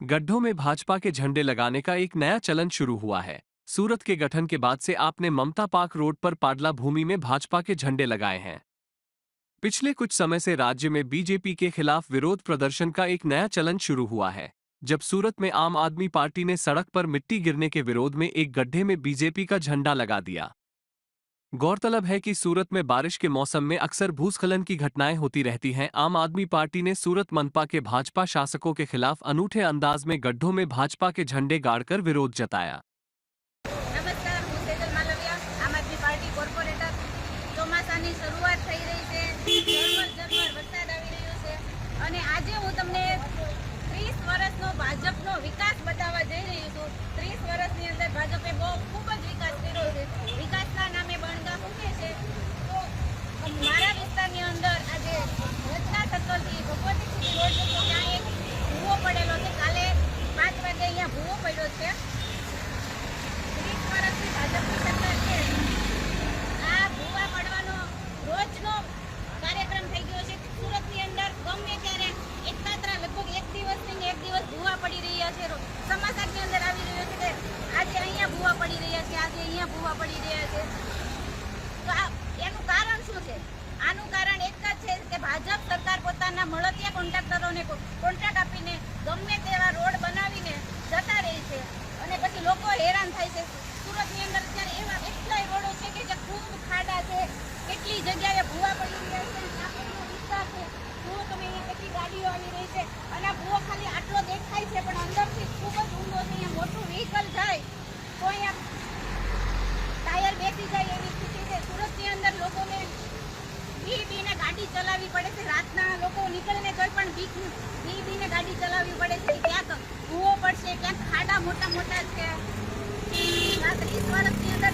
गड्ढों में भाजपा के झंडे लगाने का एक नया चलन शुरू हुआ है। सूरत के गठन के बाद से आपने ममता पार्क रोड पर पाडला भूमि में भाजपा के झंडे लगाए हैं। पिछले कुछ समय से राज्य में बीजेपी के खिलाफ विरोध प्रदर्शन का एक नया चलन शुरू हुआ है। जब सूरत में आम आदमी पार्टी ने सड़क पर मिट्टी गिरने के विरोध में एक गड्ढे में बीजेपी का झंडा लगा दिया। गौरतलब है कि सूरत में बारिश के मौसम में अक्सर भूस्खलन की घटनाएं होती रहती हैं। आम आदमी पार्टी ने सूरत मनपा के भाजपा शासकों के खिलाफ अनूठे अंदाज में गड्ढों में भाजपा के झंडे गाड़कर विरोध जताया। નમસ્કાર, હું સેજલ માલવિયા, આમ આદમી પાર્ટી કોર્પોરેટર। ચોમાસાની શરૂઆત થઈ રહી છે, ઝરમર વરસાદ આવી રહ્યો છે અને આજે હું તમને 30 વર્ષનો ભાજપનો વિકાસ બતાવવા જઈ રહી છું। 30 વર્ષની અંદર ભાજપે ખૂબ જ વિકાસ કર્યો છે। વિકાસના નામે બણગા ફૂંકે છે। તો મારા વિસ્તારની અંદર આજે રચના સર્કલથી ભગવતી સિટી રોડ જતો ત્યાં એક ભૂવો પડેલો છે। કાલે 5 વાગે અહીંયા ભૂવો પડ્યો છે। ભાજપની સરકાર છે, આ ભૂવા પડવાનો રોજનો કાર્યક્રમ થઈ ગયો છે। સુરતની અંદર ગમે ત્યારે એકમાત્ર લગભગ એક દિવસ ભૂવા પડી રહ્યા છે। સમાચારની અંદર આવી રહ્યો છે કે આજે અહીંયા ભૂવા પડી રહ્યા છે, આજે અહીંયા ભૂવા પડી રહ્યા છે। તો એનું કારણ શું છે? આનું કારણ એક જ છે કે ભાજપ સરકાર પોતાના મળતિયા કોન્ટ્રાક્ટરોને કોન્ટ્રાક્ટ આપીને ગમે તેવા રોડ બનાવીને જતા રહે છે અને પછી લોકો હેરાન થાય છે। સુરતની અંદર અત્યારે એવા એટલાય રોડો છે કે જે ખૂબ ખાડા છે, કેટલી જગ્યાએ ભૂવા પડી રહ્યા છે, ટ્રાફિકનો વિસ્તાર છે। જુઓ તમે અહીંયા કેટલી ગાડીઓ આવી રહી છે અને આ ભૂવો ખાલી આટલો દેખાય છે પણ અંદરથી ખૂબ જ ઊંડો છે। અહીંયા મોટું વ્હીકલ જાય તો અહીંયા ટાયર બેસી જાય એવી સ્થિતિ છે। સુરતની અંદર લોકોને બીને ગાડી ચલાવવી પડે છે। રાતના લોકો નીકળીને કોઈ પણ બીને ગાડી ચલાવવી પડે છે। ક્યાંક ભૂવો પડશે, ક્યાંક ખાડા મોટા છે। 30 વર્ષની અંદર